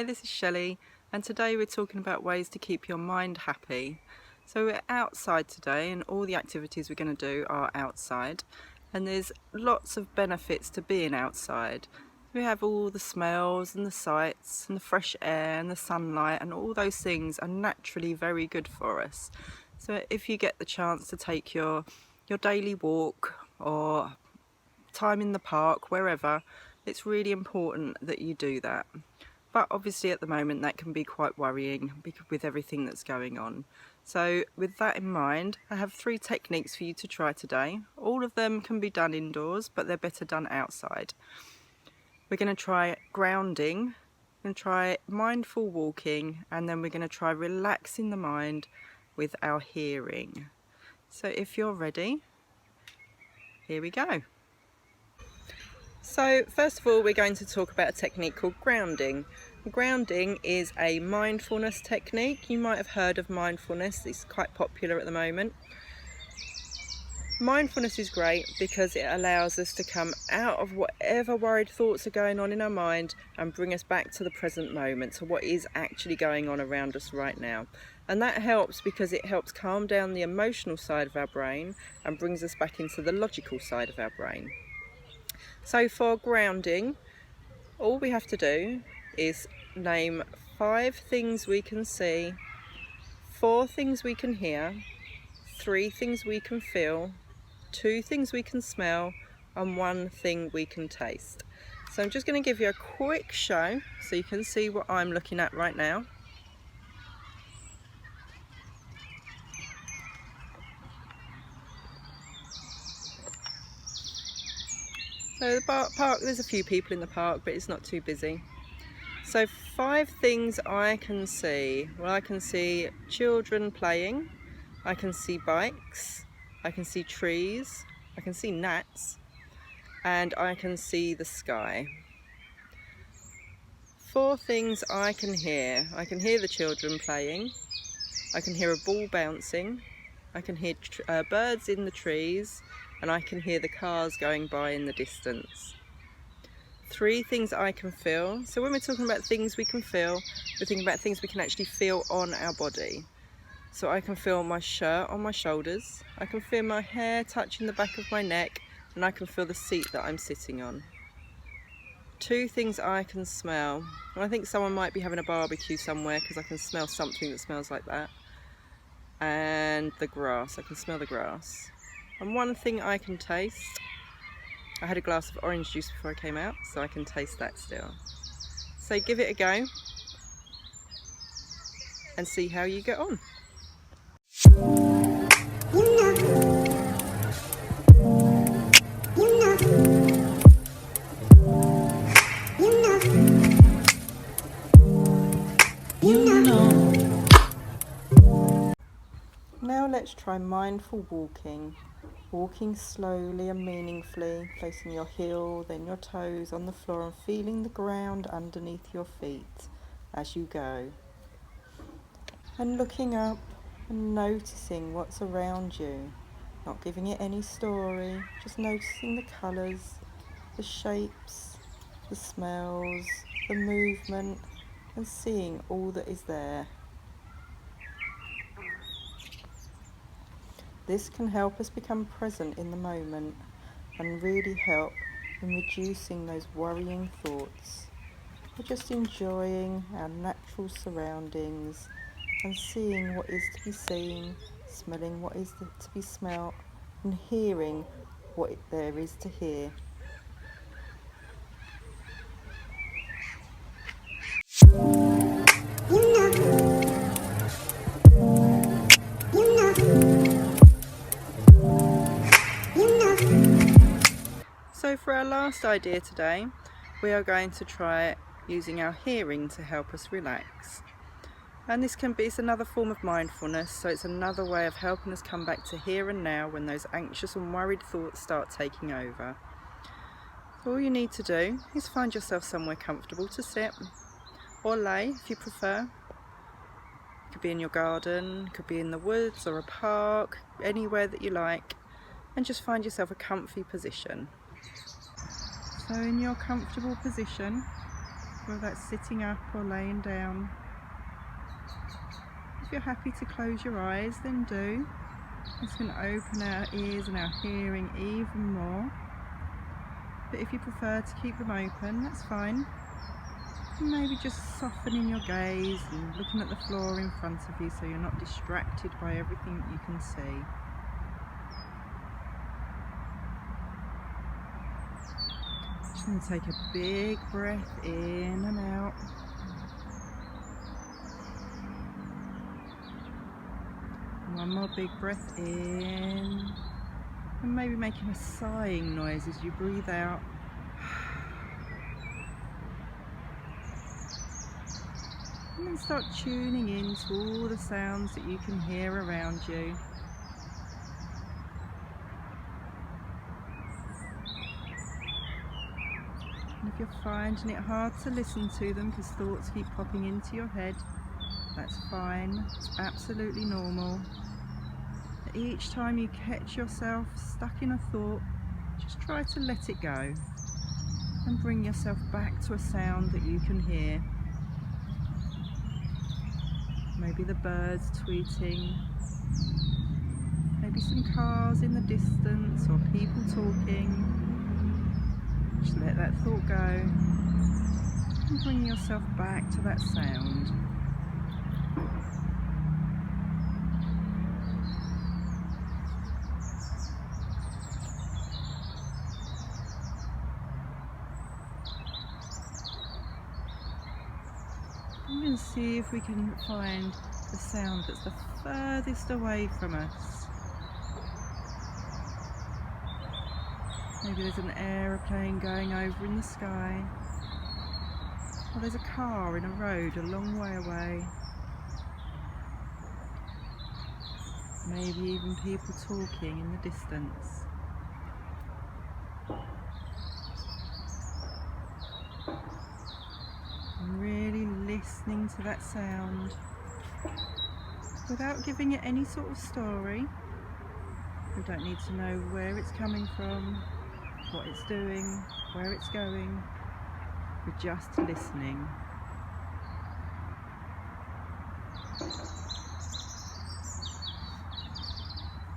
Hi, this is Shelley, and today we're talking about ways to keep your mind happy. So we're outside today and all the activities we're going to do are outside, and there's lots of benefits to being outside. We have all the smells and the sights and the fresh air and the sunlight, and all those things are naturally very good for us. So if you get the chance to take your daily walk or time in the park, wherever, it's really important that you do that. But obviously at the moment that can be quite worrying with everything that's going on. So with that in mind, I have 3 techniques for you to try today. All of them can be done indoors, but they're better done outside. We're going to try grounding, we're going to try mindful walking, and then we're going to try relaxing the mind with our hearing. So if you're ready, here we go. So first of all, we're going to talk about a technique called grounding. Grounding is a mindfulness technique. You might have heard of mindfulness, it's quite popular at the moment. Mindfulness is great because it allows us to come out of whatever worried thoughts are going on in our mind and bring us back to the present moment, to what is actually going on around us right now. And that helps because it helps calm down the emotional side of our brain and brings us back into the logical side of our brain. So for grounding, all we have to do is name 5 things we can see, 4 things we can hear, 3 things we can feel, 2 things we can smell, and 1 thing we can taste. So I'm just going to give you a quick show so you can see what I'm looking at right now. So the park, there's a few people in the park, but it's not too busy. So 5 things I can see. Well, I can see children playing, I can see bikes, I can see trees, I can see gnats, and I can see the sky. 4 things I can hear. I can hear the children playing, I can hear a ball bouncing, I can hear birds in the trees, and I can hear the cars going by in the distance. 3 things I can feel. So when we're talking about things we can feel, we're thinking about things we can actually feel on our body. So I can feel my shirt on my shoulders, I can feel my hair touching the back of my neck, and I can feel the seat that I'm sitting on. 2 things I can smell. I think someone might be having a barbecue somewhere because I can smell something that smells like that. And the grass, I can smell the grass. And 1 thing I can taste. I had a glass of orange juice before I came out, so I can taste that still. So give it a go and see how you get on. Now let's try mindful walking. Walking slowly and meaningfully, placing your heel, then your toes on the floor and feeling the ground underneath your feet as you go. And looking up and noticing what's around you, not giving it any story, just noticing the colours, the shapes, the smells, the movement, and seeing all that is there. This can help us become present in the moment and really help in reducing those worrying thoughts. We're just enjoying our natural surroundings and seeing what is to be seen, smelling what is to be smelt, and hearing what there is to hear. So for our last idea today, we are going to try using our hearing to help us relax. And this can be, it's another form of mindfulness, so it's another way of helping us come back to here and now when those anxious and worried thoughts start taking over. All you need to do is find yourself somewhere comfortable to sit or lay if you prefer. It could be in your garden, it could be in the woods or a park, anywhere that you like, and just find yourself a comfy position. So in your comfortable position, whether that's sitting up or laying down. If you're happy to close your eyes, then do. It's going to open our ears and our hearing even more. But if you prefer to keep them open, that's fine. And maybe just softening your gaze and looking at the floor in front of you so you're not distracted by everything you can see. Just going to take a big breath in and out. One more big breath in. And maybe making a sighing noise as you breathe out. And then start tuning in to all the sounds that you can hear around you. And if you're finding it hard to listen to them because thoughts keep popping into your head, that's fine. It's absolutely normal. Each time you catch yourself stuck in a thought, just try to let it go and bring yourself back to a sound that you can hear. Maybe the birds tweeting, maybe some cars in the distance or people talking. Just let that thought go and bring yourself back to that sound. I'm going to see if we can find the sound that's the furthest away from us. Maybe there's an aeroplane going over in the sky, or there's a car in a road a long way away. Maybe even people talking in the distance. And really listening to that sound without giving it any sort of story. We don't need to know where it's coming from, what it's doing, where it's going. We're just listening.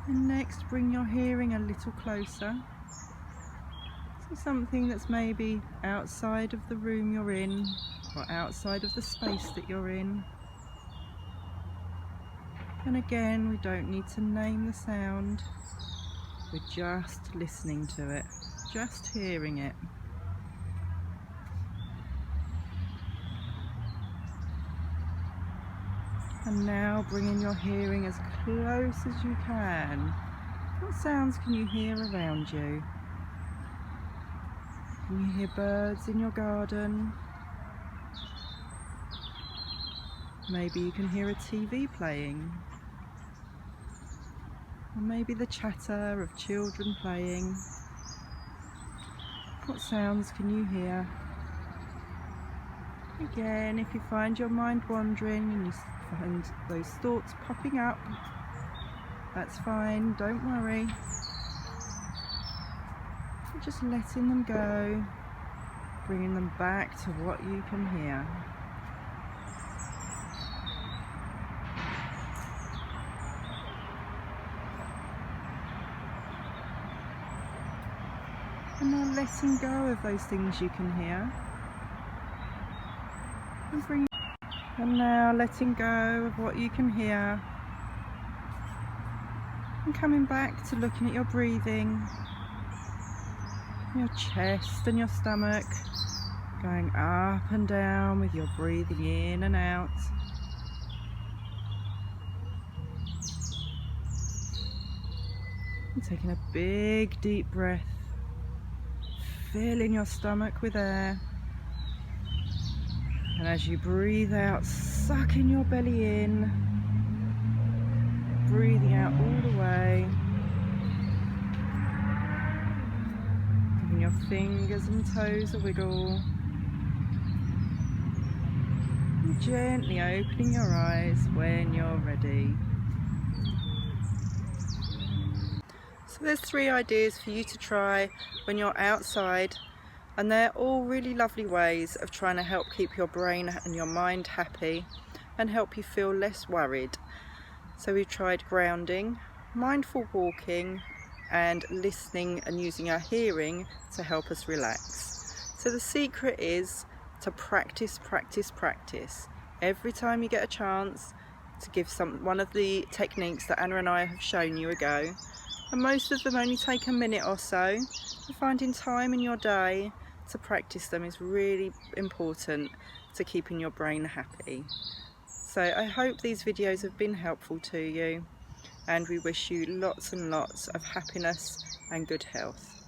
And next, bring your hearing a little closer. So something that's maybe outside of the room you're in, or outside of the space that you're in. And again, we don't need to name the sound. We're just listening to it, just hearing it. And now bringing your hearing as close as you can. What sounds can you hear around you? Can you hear birds in your garden? Maybe you can hear a TV playing. Or maybe the chatter of children playing. What sounds can you hear? Again, if you find your mind wandering and you find those thoughts popping up, that's fine, don't worry. You're just letting them go, bringing them back to what you can hear. And now letting go of those things you can hear. And now letting go of what you can hear. And coming back to looking at your breathing. Your chest and your stomach. Going up and down with your breathing in and out. And taking a big deep breath. Filling your stomach with air. And as you breathe out, sucking your belly in, breathing out all the way, giving your fingers and toes a wiggle, and gently opening your eyes when you're ready. So there's 3 ideas for you to try when you're outside And they're all really lovely ways of trying to help keep your brain and your mind happy and help you feel less worried. So we've tried grounding, mindful walking, and listening and using our hearing to help us relax. So the secret is to practice, practice, practice. Every time you get a chance to give one of the techniques that Anna and I have shown you a go. And most of them only take a minute or so. Finding time in your day to practice them is really important to keeping your brain happy. So I hope these videos have been helpful to you, and we wish you lots and lots of happiness and good health.